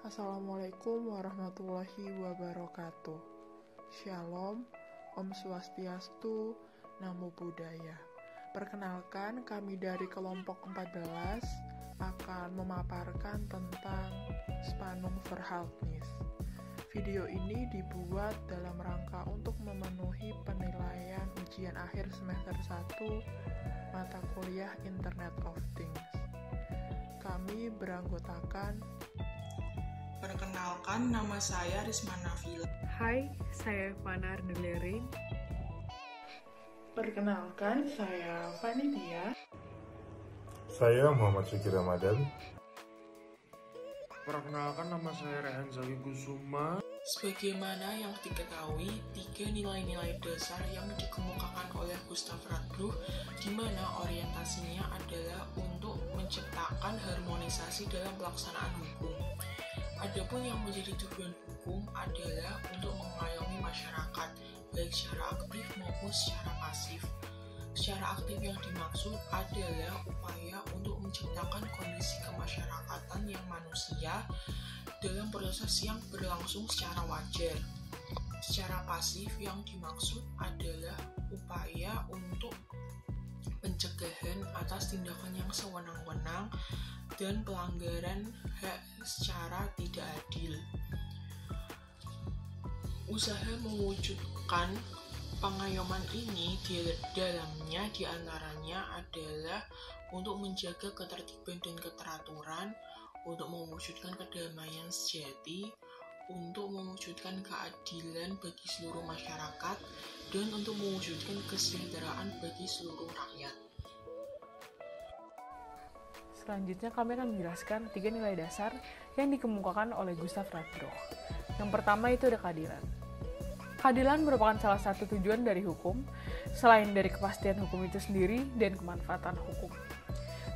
Assalamualaikum warahmatullahi wabarakatuh. Shalom, Om Swastiastu, Namo Buddhaya. Perkenalkan, kami dari kelompok 14 akan memaparkan tentang Spannung Verhältnis. Video ini dibuat dalam rangka untuk memenuhi penilaian ujian akhir semester 1 mata kuliah Internet of Things. Kami beranggotakan: Perkenalkan, nama saya Risma Nafila. Hai, saya Fanar Delerin. Perkenalkan, saya Vanitia. Saya Muhammad Syuki Ramadan. Perkenalkan, nama saya Rehan Zaki Kusuma. Sebagaimana yang diketahui, 3 nilai-nilai dasar yang dikemukakan oleh Gustav Radbruch, di mana orientasinya adalah untuk menciptakan harmonisasi dalam pelaksanaan hukum. Adapun yang menjadi tujuan hukum adalah untuk mengayomi masyarakat, baik secara aktif maupun secara pasif. Secara aktif yang dimaksud adalah upaya untuk menciptakan kondisi kemasyarakatan yang manusia dalam proses yang berlangsung secara wajar. Secara pasif yang dimaksud adalah upaya untuk pencegahan atas tindakan yang sewenang-wenang dan pelanggaran hak secara tidak adil. Usaha mewujudkan pengayoman ini di dalamnya diantaranya adalah untuk menjaga ketertiban dan keteraturan, untuk mewujudkan kedamaian sejati, untuk mewujudkan keadilan bagi seluruh masyarakat, dan untuk mewujudkan kesejahteraan bagi seluruh rakyat. Selanjutnya kami akan menjelaskan 3 nilai dasar yang dikemukakan oleh Gustav Radbruch. Yang pertama itu ada keadilan. Keadilan merupakan salah satu tujuan dari hukum, selain dari kepastian hukum itu sendiri dan kemanfaatan hukum.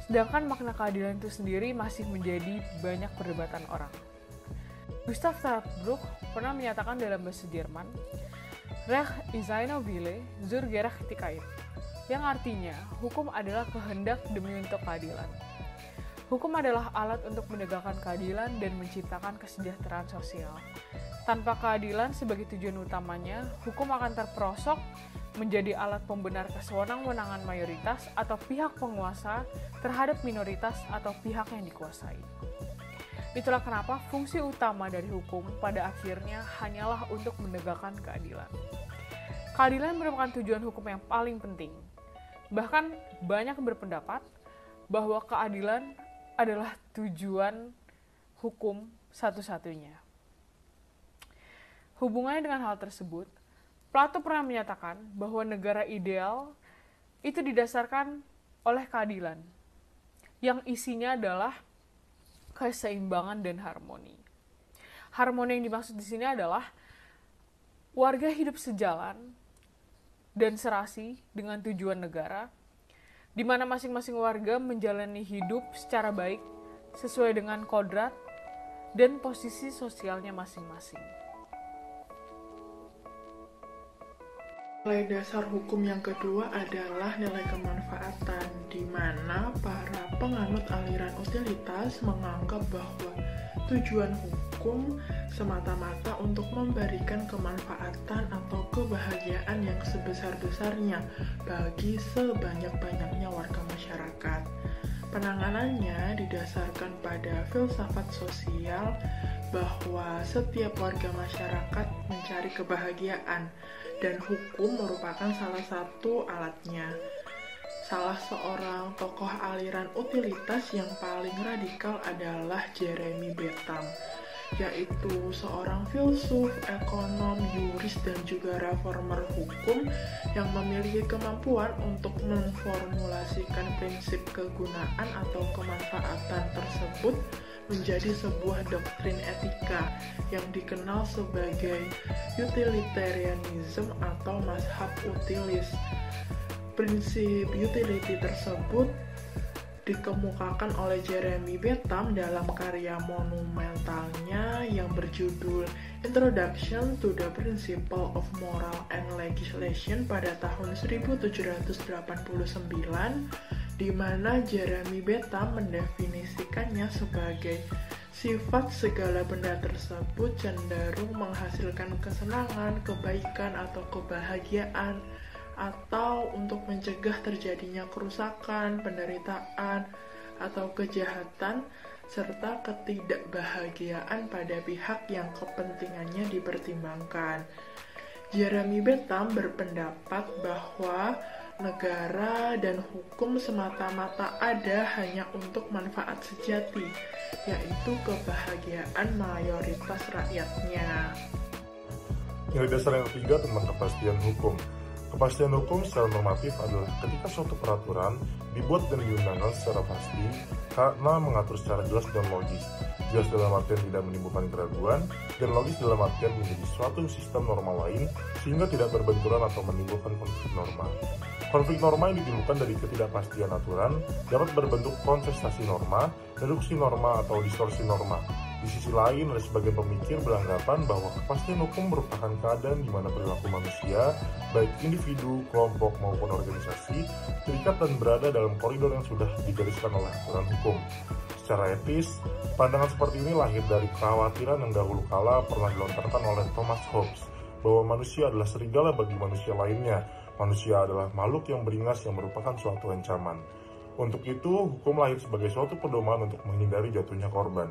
Sedangkan makna keadilan itu sendiri masih menjadi banyak perdebatan orang. Gustav Radbruch pernah menyatakan dalam bahasa Jerman, Recht ist eine Wille zur Gerechtigkeit, yang artinya hukum adalah kehendak demi untuk keadilan. Hukum adalah alat untuk menegakkan keadilan dan menciptakan kesejahteraan sosial. Tanpa keadilan sebagai tujuan utamanya, hukum akan terperosok menjadi alat pembenar kesewenang-wenangan mayoritas atau pihak penguasa terhadap minoritas atau pihak yang dikuasai. Itulah kenapa fungsi utama dari hukum pada akhirnya hanyalah untuk menegakkan keadilan. Keadilan merupakan tujuan hukum yang paling penting. Bahkan banyak yang berpendapat bahwa keadilan adalah tujuan hukum satu-satunya. Hubungannya dengan hal tersebut, Plato pernah menyatakan bahwa negara ideal itu didasarkan oleh keadilan, yang isinya adalah keseimbangan dan harmoni. Harmoni yang dimaksud di sini adalah warga hidup sejalan dan serasi dengan tujuan negara, di mana masing-masing warga menjalani hidup secara baik sesuai dengan kodrat dan posisi sosialnya masing-masing. Nilai dasar hukum yang kedua adalah nilai kemanfaatan, di mana para penganut aliran utilitas menganggap bahwa tujuan hukum semata-mata untuk memberikan kemanfaatan atau kebahagiaan yang sebesar-besarnya bagi sebanyak-banyaknya warga masyarakat. Penanganannya didasarkan pada filsafat sosial bahwa setiap warga masyarakat mencari kebahagiaan dan hukum merupakan salah satu alatnya. Salah seorang tokoh aliran utilitas yang paling radikal adalah Jeremy Bentham, yaitu seorang filsuf, ekonom, yuris, dan juga reformer hukum yang memiliki kemampuan untuk memformulasikan prinsip kegunaan atau kemanfaatan tersebut menjadi sebuah doktrin etika yang dikenal sebagai utilitarianism atau mazhab utilis. Prinsip utility tersebut dikemukakan oleh Jeremy Bentham dalam karya monumentalnya yang berjudul Introduction to the Principle of Moral and Legislation pada tahun 1789, di mana Jeremy Bentham mendefinisikannya sebagai Sifat segala benda tersebut cenderung menghasilkan kesenangan, kebaikan, atau kebahagiaan, atau untuk mencegah terjadinya kerusakan, penderitaan, atau kejahatan, serta ketidakbahagiaan pada pihak yang kepentingannya dipertimbangkan. Jeremy Bentham berpendapat bahwa negara dan hukum semata-mata ada hanya untuk manfaat sejati, yaitu kebahagiaan mayoritas rakyatnya. Nilai dasar yang ketiga tentang kepastian hukum. Kepastian hukum secara normatif adalah ketika suatu peraturan dibuat dan diundangkan secara pasti karena mengatur secara jelas dan logis. Jelas dalam artian tidak menimbulkan keraguan, dan logis dalam artian menjadi suatu sistem norma lain sehingga tidak berbenturan atau menimbulkan konflik norma. Konflik norma yang ditimbulkan dari ketidakpastian aturan dapat berbentuk kontestasi norma, reduksi norma, atau distorsi norma. Di sisi lain, ada sebagian pemikir beranggapan bahwa kepastian hukum merupakan keadaan di mana perilaku manusia, baik individu, kelompok, maupun organisasi, terikat dan berada dalam koridor yang sudah digariskan oleh aturan hukum. Secara etis, pandangan seperti ini lahir dari kekhawatiran yang dahulu kala pernah dilontarkan oleh Thomas Hobbes, bahwa manusia adalah serigala bagi manusia lainnya. Manusia adalah makhluk yang beringas yang merupakan suatu ancaman. Untuk itu, hukum lahir sebagai suatu pedoman untuk menghindari jatuhnya korban.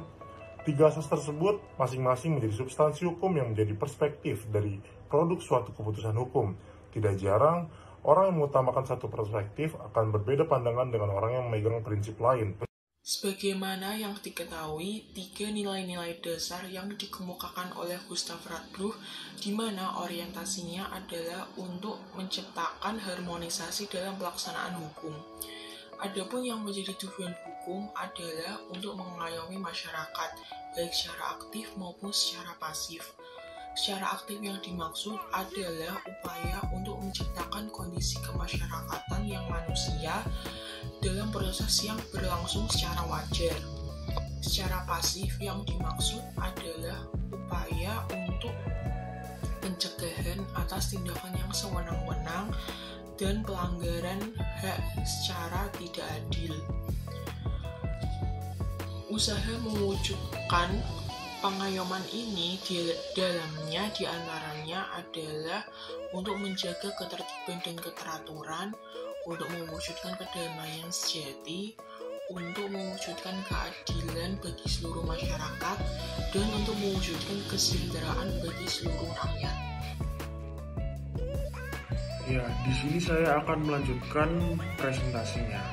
Tiga asas tersebut masing-masing menjadi substansi hukum yang menjadi perspektif dari produk suatu keputusan hukum. Tidak jarang, orang yang mengutamakan satu perspektif akan berbeda pandangan dengan orang yang memegang prinsip lain. Sebagaimana yang diketahui, 3 nilai-nilai dasar yang dikemukakan oleh Gustav Radbruch, di mana orientasinya adalah untuk menciptakan harmonisasi dalam pelaksanaan hukum. Adapun yang menjadi tujuan hukum adalah untuk mengayomi masyarakat, baik secara aktif maupun secara pasif. Secara aktif yang dimaksud adalah upaya untuk menciptakan kondisi kemasyarakatan yang manusia dalam proses yang berlangsung secara wajar. Secara pasif yang dimaksud adalah upaya untuk pencegahan atas tindakan yang sewenang-wenang dan pelanggaran hak secara tidak adil. Usaha mewujudkan pengayoman ini di dalamnya diantaranya adalah untuk menjaga ketertiban dan keteraturan, untuk mewujudkan kedamaian sejati, untuk mewujudkan keadilan bagi seluruh masyarakat, dan untuk mewujudkan kesejahteraan bagi seluruh rakyat. Ya, di sini saya akan melanjutkan presentasinya.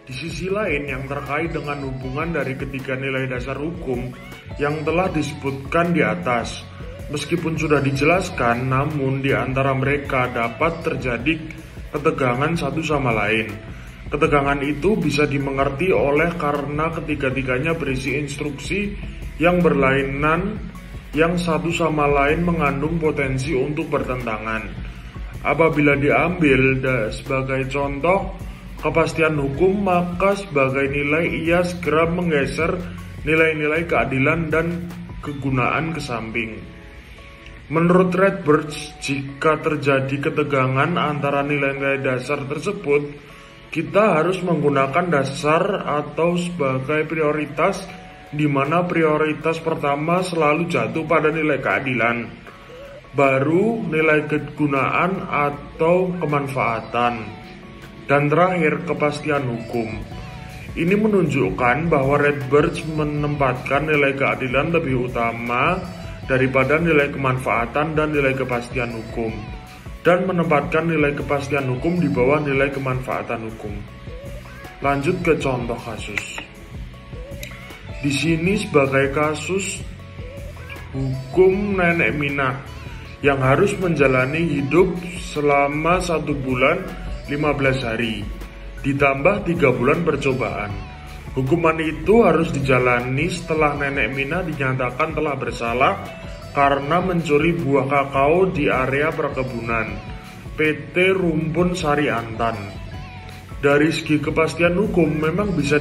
Di sisi lain yang terkait dengan hubungan dari ketiga nilai dasar hukum yang telah disebutkan di atas, meskipun sudah dijelaskan, namun di antara mereka dapat terjadi ketegangan satu sama lain. Ketegangan itu bisa dimengerti oleh karena ketiga-tiganya berisi instruksi yang berlainan yang satu sama lain mengandung potensi untuk bertentangan. Apabila diambil sebagai contoh kepastian hukum, maka sebagai nilai ia segera menggeser nilai-nilai keadilan dan kegunaan ke samping. Menurut Radbruch, jika terjadi ketegangan antara nilai-nilai dasar tersebut, kita harus menggunakan dasar atau sebagai prioritas, di mana prioritas pertama selalu jatuh pada nilai keadilan, baru nilai kegunaan atau kemanfaatan, dan terakhir kepastian hukum. Ini menunjukkan bahwa Radbruch menempatkan nilai keadilan lebih utama daripada nilai kemanfaatan dan nilai kepastian hukum, dan menempatkan nilai kepastian hukum di bawah nilai kemanfaatan hukum. Lanjut ke contoh kasus. Di sini sebagai kasus hukum Nenek Minah yang harus menjalani hidup selama 1 bulan 15 hari, ditambah 3 bulan percobaan. Hukuman itu harus dijalani setelah Nenek Minah dinyatakan telah bersalah karena mencuri buah kakao di area perkebunan PT Rumpun Sari Antan. Dari segi kepastian hukum memang bisa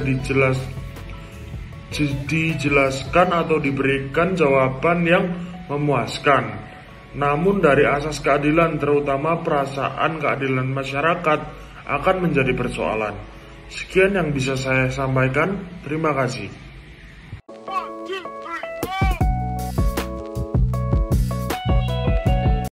dijelaskan atau diberikan jawaban yang memuaskan. Namun dari asas keadilan, terutama perasaan keadilan masyarakat, akan menjadi persoalan. Sekian yang bisa saya sampaikan. Terima kasih.